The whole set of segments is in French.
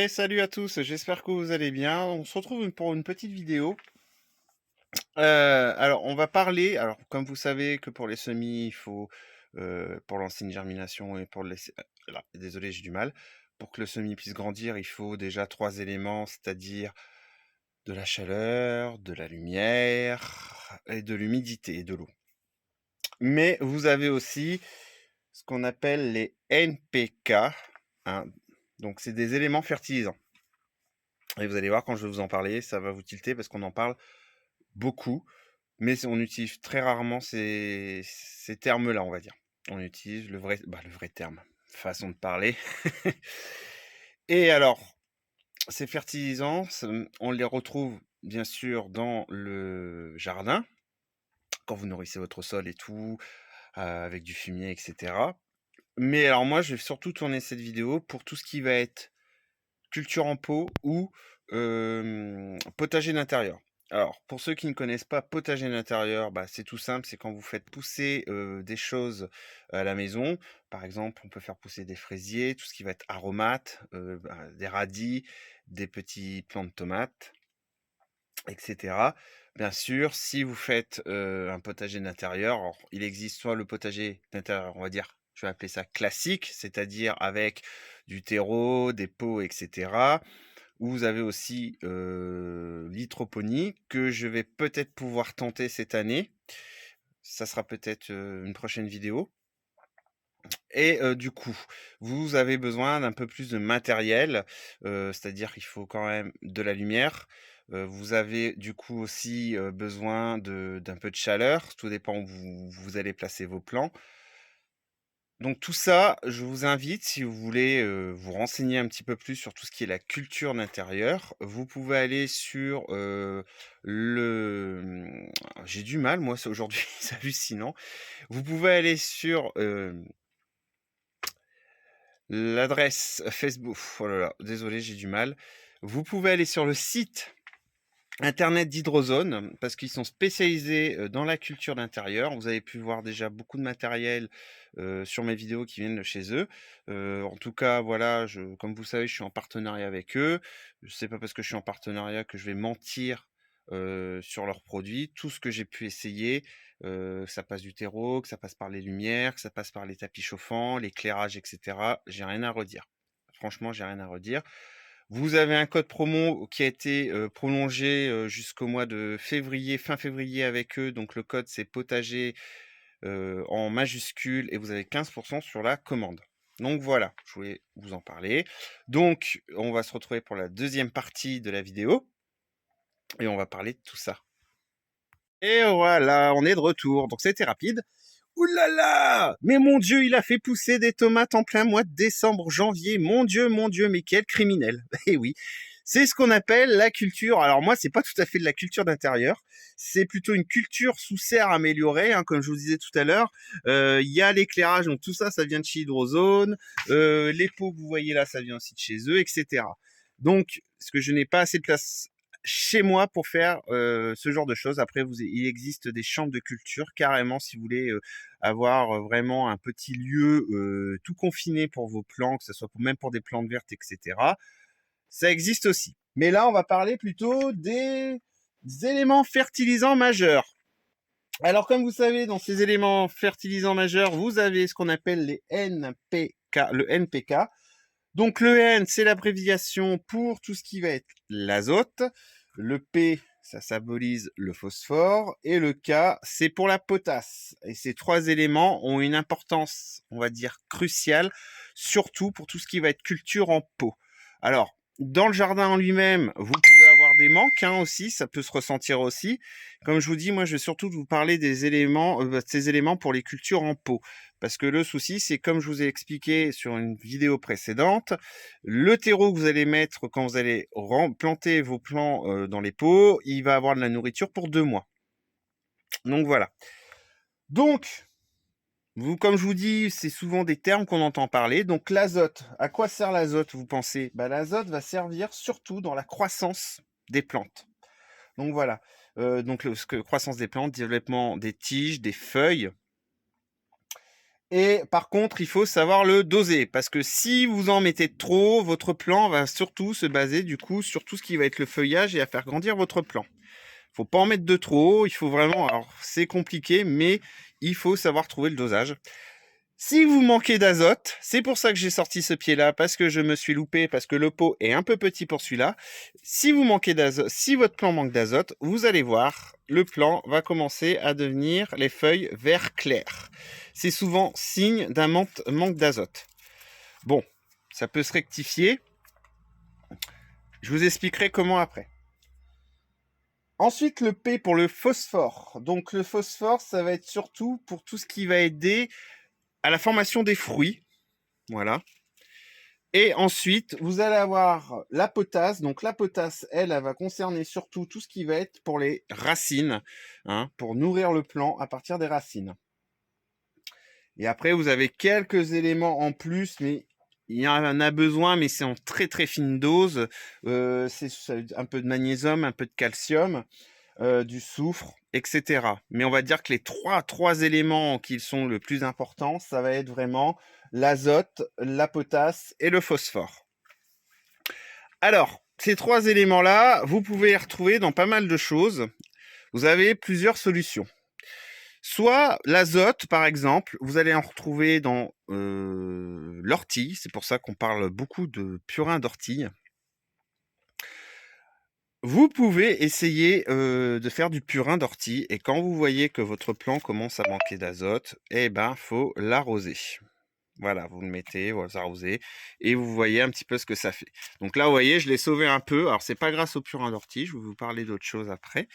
Et salut à tous, j'espère que vous allez bien. On se retrouve pour une petite vidéo. Alors, on va parler, alors comme vous savez que pour les semis, il faut, pour lancer une germination et pour le laisser, là, désolé, j'ai du mal. Pour que le semis puisse grandir, il faut déjà 3 éléments, c'est-à-dire de la chaleur, de la lumière et de l'humidité et de l'eau. Mais vous avez aussi ce qu'on appelle les NPK, hein. Donc c'est des éléments fertilisants. Et vous allez voir quand je vais vous en parler, ça va vous tilter parce qu'on en parle beaucoup, mais on utilise très rarement ces termes-là, on va dire. On utilise le vrai terme, façon de parler. Et alors, ces fertilisants, on les retrouve bien sûr dans le jardin, quand vous nourrissez votre sol et tout, avec du fumier, etc. Mais alors moi, je vais surtout tourner cette vidéo pour tout ce qui va être culture en pot ou potager d'intérieur. Alors, pour ceux qui ne connaissent pas potager d'intérieur, bah, c'est tout simple, c'est quand vous faites pousser des choses à la maison. Par exemple, on peut faire pousser des fraisiers, tout ce qui va être aromates, des radis, des petits plants de tomates, etc. Bien sûr, si vous faites un potager d'intérieur, alors il existe soit le potager d'intérieur, on va dire, je vais appeler ça classique, c'est-à-dire avec du terreau, des pots, etc. Ou vous avez aussi l'hydroponie que je vais peut-être pouvoir tenter cette année. Ça sera peut-être une prochaine vidéo. Et du coup, vous avez besoin d'un peu plus de matériel, c'est-à-dire qu'il faut quand même de la lumière. Vous avez du coup aussi besoin d'un peu de chaleur, tout dépend où vous allez placer vos plants. Donc tout ça, je vous invite, si vous voulez, vous renseigner un petit peu plus sur tout ce qui est la culture d'intérieur, vous pouvez aller sur, j'ai du mal moi, c'est aujourd'hui, c'est hallucinant. Vous pouvez aller sur, l'adresse Facebook, oh là là, désolé, j'ai du mal. Vous pouvez aller sur le site internet d'Hydrozone parce qu'ils sont spécialisés, dans la culture d'intérieur. Vous avez pu voir déjà beaucoup de matériel, sur mes vidéos qui viennent de chez eux. En tout cas, voilà, comme vous savez, je suis en partenariat avec eux. C'est pas parce que je suis en partenariat que je vais mentir, sur leurs produits. Tout ce que j'ai pu essayer, que ça passe du terreau, que ça passe par les lumières, que ça passe par les tapis chauffants, l'éclairage et cetera, j'ai rien à redire. Franchement, j'ai rien à redire. Vous avez un code promo qui a été, prolongé, jusqu'au mois de février, fin février avec eux. Donc le code c'est potager, en majuscule et vous avez 15 sur la commande. Donc voilà, je voulais vous en parler. Donc on va se retrouver pour la deuxième partie de la vidéo et on va parler de tout ça. Et voilà, on est de retour. Donc c'était rapide. Ouh là là! Mais mon Dieu, il a fait pousser des tomates en plein mois de décembre, janvier. Mon Dieu, mais quel criminel! Eh oui, c'est ce qu'on appelle la culture. Alors moi, c'est pas tout à fait de la culture d'intérieur. C'est plutôt une culture sous serre améliorée, hein, comme je vous disais tout à l'heure. Il y a l'éclairage, donc tout ça, ça vient de chez Hydrozone. Les pots que vous voyez là, ça vient aussi de chez eux, etc. Donc, ce que je n'ai pas assez de place chez moi pour faire ce genre de choses. Après, il existe des chambres de culture carrément si vous voulez avoir vraiment un petit lieu tout confiné pour vos plants, que ce soit même pour des plantes vertes, etc. Ça existe aussi. Mais là, on va parler plutôt des éléments fertilisants majeurs. Alors, comme vous savez, dans ces éléments fertilisants majeurs, vous avez ce qu'on appelle les NPK, le NPK. Donc le N, c'est l'abréviation pour tout ce qui va être l'azote. Le P, ça symbolise le phosphore. Et le K, c'est pour la potasse. Et ces trois éléments ont une importance, on va dire, cruciale, surtout pour tout ce qui va être culture en pot. Alors, dans le jardin en lui-même, vous pouvez avoir des manques aussi, ça peut se ressentir aussi. Comme je vous dis, moi, je vais surtout vous parler des éléments, de ces éléments pour les cultures en pot. Parce que le souci, c'est comme je vous ai expliqué sur une vidéo précédente, le terreau que vous allez mettre quand vous allez planter vos plants dans les pots, il va avoir de la nourriture pour 2 mois. Donc voilà. Donc, comme je vous dis, c'est souvent des termes qu'on entend parler. Donc l'azote, à quoi sert l'azote, vous pensez? L'azote va servir surtout dans la croissance des plantes. Donc voilà. Donc croissance des plantes, développement des tiges, des feuilles, Et par contre, il faut savoir le doser parce que si vous en mettez trop, votre plant va surtout se baser du coup sur tout ce qui va être le feuillage et à faire grandir votre plant. Faut pas en mettre de trop, il faut vraiment, alors c'est compliqué, mais il faut savoir trouver le dosage. Si vous manquez d'azote, c'est pour ça que j'ai sorti ce pied-là, parce que je me suis loupé, parce que le pot est un peu petit pour celui-là. Si vous manquez d'azote, si votre plant manque d'azote, vous allez voir, le plant va commencer à devenir les feuilles vert clair. C'est souvent signe d'un manque d'azote. Bon, ça peut se rectifier. Je vous expliquerai comment après. Ensuite, le P pour le phosphore. Donc le phosphore, ça va être surtout pour tout ce qui va aider à la formation des fruits. Voilà. Et ensuite, vous allez avoir la potasse. Donc la potasse, elle va concerner surtout tout ce qui va être pour les racines, hein, pour nourrir le plant à partir des racines. Et après, vous avez quelques éléments en plus, mais il y en a besoin, mais c'est en très très fine dose. C'est un peu de magnésium, un peu de calcium, du soufre, etc. Mais on va dire que les trois éléments qui sont le plus importants, ça va être vraiment l'azote, la potasse et le phosphore. Alors, ces trois éléments-là, vous pouvez les retrouver dans pas mal de choses. Vous avez plusieurs solutions. Soit l'azote, par exemple, vous allez en retrouver dans l'ortie. C'est pour ça qu'on parle beaucoup de purin d'ortie. Vous pouvez essayer de faire du purin d'ortie et quand vous voyez que votre plant commence à manquer d'azote, eh ben, faut l'arroser. Voilà, vous le mettez, vous arrosez et vous voyez un petit peu ce que ça fait. Donc là, vous voyez, je l'ai sauvé un peu. Alors, c'est pas grâce au purin d'ortie, je vais vous parler d'autre chose après.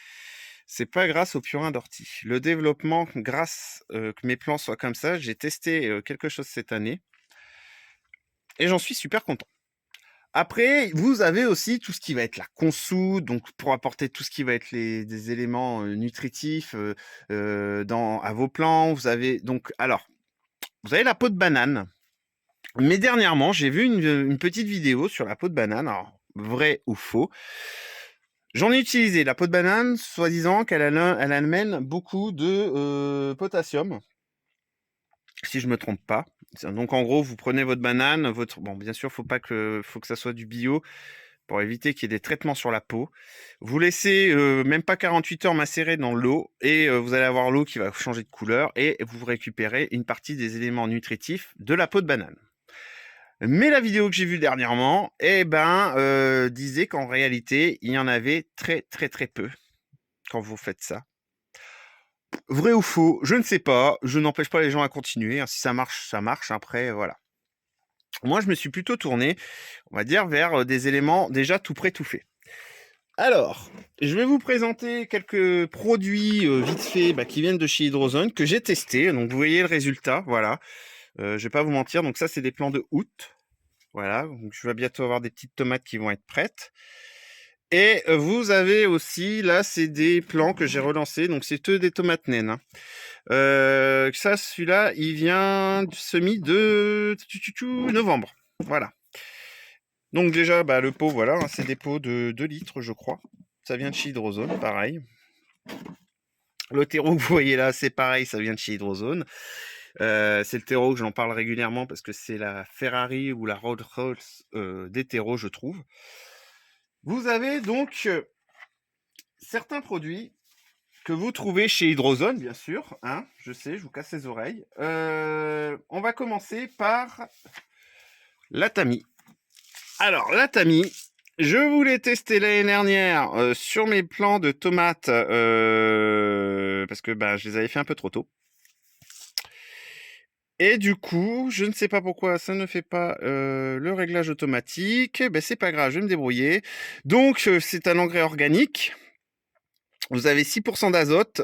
C'est pas grâce au purin d'ortie. Le développement, grâce que mes plants soient comme ça, j'ai testé quelque chose cette année et j'en suis super content. Après, vous avez aussi tout ce qui va être la consoude, donc pour apporter tout ce qui va être des éléments nutritifs à vos plants. Vous avez donc, alors, vous avez la peau de banane. Mais dernièrement, j'ai vu une petite vidéo sur la peau de banane, alors vrai ou faux. J'en ai utilisé la peau de banane, soi-disant qu'elle amène beaucoup de potassium, si je me trompe pas. Donc en gros, vous prenez votre banane, bon bien sûr, faut que ça soit du bio pour éviter qu'il y ait des traitements sur la peau. Vous laissez même pas 48 heures macérer dans l'eau et vous allez avoir l'eau qui va changer de couleur et vous récupérez une partie des éléments nutritifs de la peau de banane. Mais la vidéo que j'ai vue dernièrement, disait qu'en réalité, il y en avait très très très peu quand vous faites ça. Vrai ou faux, je ne sais pas. Je n'empêche pas les gens à continuer. Si ça marche, ça marche. Après, voilà. Moi, je me suis plutôt tourné, on va dire, vers des éléments déjà tout prêt, tout fait. Alors, je vais vous présenter quelques produits vite fait qui viennent de chez Hydrozone que j'ai testés. Donc, vous voyez le résultat. Voilà. Je vais pas vous mentir. Donc, ça, c'est des plants de août. Voilà, donc je vais bientôt avoir des petites tomates qui vont être prêtes. Et vous avez aussi, là, c'est des plants que j'ai relancés, donc c'est eux des tomates naines. Hein. Celui-là, il vient du semis de novembre. Voilà. Donc déjà, le pot, voilà, hein, c'est des pots de 2 litres, je crois. Ça vient de chez Hydrozone, pareil. Le terreau que vous voyez là, c'est pareil, ça vient de chez Hydrozone. C'est le terreau que j'en parle régulièrement parce que c'est la Ferrari ou la Rolls-Royce des terreaux, je trouve. Vous avez donc certains produits que vous trouvez chez Hydrozone, bien sûr. Hein, je sais, je vous casse les oreilles. On va commencer par la tamis. Alors, la tamis, je voulais tester l'année dernière sur mes plants de tomates parce que je les avais fait un peu trop tôt. Et du coup, je ne sais pas pourquoi ça ne fait pas le réglage automatique. C'est pas grave, je vais me débrouiller. Donc, c'est un engrais organique. Vous avez 6% d'azote,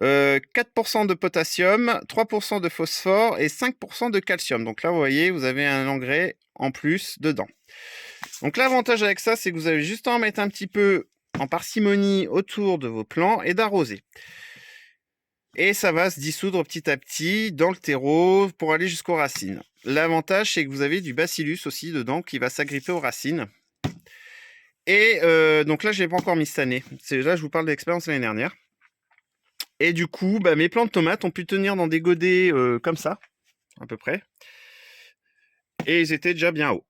4% de potassium, 3% de phosphore et 5% de calcium. Donc là, vous voyez, vous avez un engrais en plus dedans. Donc l'avantage avec ça, c'est que vous avez juste à en mettre un petit peu en parcimonie autour de vos plants et d'arroser. Et ça va se dissoudre petit à petit dans le terreau pour aller jusqu'aux racines. L'avantage, c'est que vous avez du bacillus aussi dedans qui va s'agripper aux racines. Et donc là, je ne l'ai pas encore mis cette année. Là, je vous parle de l'expérience l'année dernière. Et du coup, mes plants de tomates ont pu tenir dans des godets comme ça. à peu près. Et ils étaient déjà bien hauts.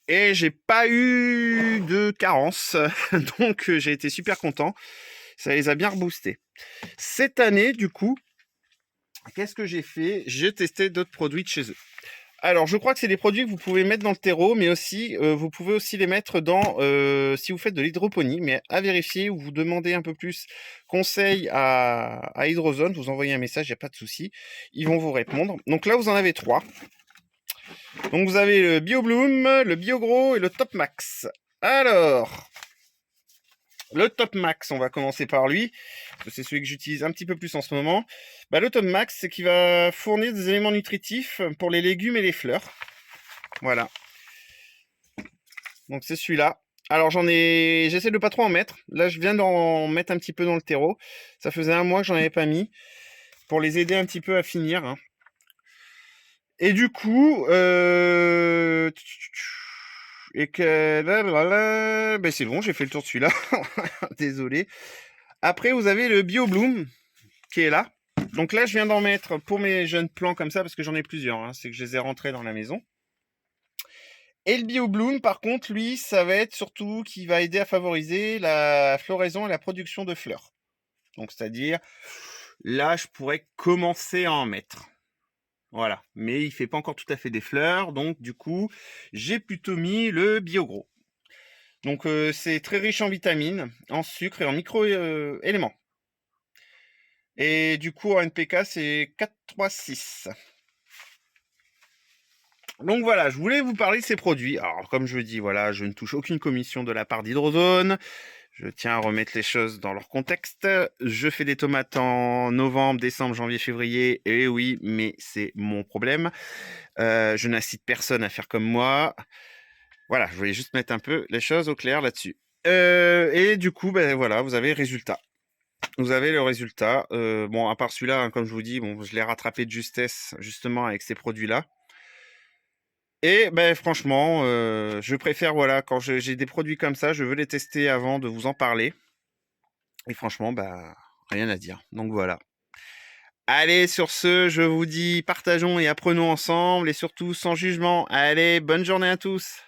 Et j'ai pas eu de carence, donc j'ai été super content. Ça les a bien reboostés. Cette année, du coup, qu'est-ce que j'ai fait? J'ai testé d'autres produits de chez eux. Alors, je crois que c'est des produits que vous pouvez mettre dans le terreau, mais aussi, vous pouvez aussi les mettre dans, si vous faites de l'hydroponie, mais à vérifier, ou vous demandez un peu plus conseil à Hydrozone, vous envoyez un message, il n'y a pas de souci, ils vont vous répondre. Donc là, vous en avez 3. Donc vous avez le BioBloom, le BioGros et le Top Max. Alors, le Top Max, on va commencer par lui, parce que c'est celui que j'utilise un petit peu plus en ce moment. Bah, le Top Max, c'est qu'il va fournir des éléments nutritifs pour les légumes et les fleurs. Voilà. Donc c'est celui-là. Alors j'essaie de pas trop en mettre. Là, je viens d'en mettre un petit peu dans le terreau. Ça faisait un mois que j'en avais pas mis pour les aider un petit peu à finir, hein. Et du coup, et que ben c'est bon, j'ai fait le tour de celui-là. Désolé. Après, vous avez le BioBloom qui est là. Donc là, je viens d'en mettre pour mes jeunes plants comme ça parce que j'en ai plusieurs, hein. C'est que je les ai rentrés dans la maison. Et le BioBloom, par contre, lui, ça va être surtout qui va aider à favoriser la floraison et la production de fleurs. Donc, c'est-à-dire, là, je pourrais commencer à en mettre. Voilà. Mais il fait pas encore tout à fait des fleurs. Donc, du coup, j'ai plutôt mis le BioGros. Donc, c'est très riche en vitamines, en sucre et en micro-éléments. Et du coup, en NPK, c'est 4,3,6. Donc voilà, je voulais vous parler de ces produits. Alors, comme je dis, voilà, je ne touche aucune commission de la part d'Hydrozone. Je tiens à remettre les choses dans leur contexte. Je fais des tomates en novembre, décembre, janvier, février. Et oui, mais c'est mon problème. Je n'incite personne à faire comme moi. Voilà, je voulais juste mettre un peu les choses au clair là-dessus. Et du coup, ben voilà, vous avez le résultat. Vous avez le résultat. Bon, à part celui-là, hein, comme je vous dis, bon, je l'ai rattrapé de justesse justement avec ces produits-là. Et ben franchement, je préfère, voilà, quand j'ai des produits comme ça, je veux les tester avant de vous en parler. Et franchement, bah, rien à dire. Donc voilà. Allez, sur ce, je vous dis partageons et apprenons ensemble et surtout sans jugement. Allez, bonne journée à tous.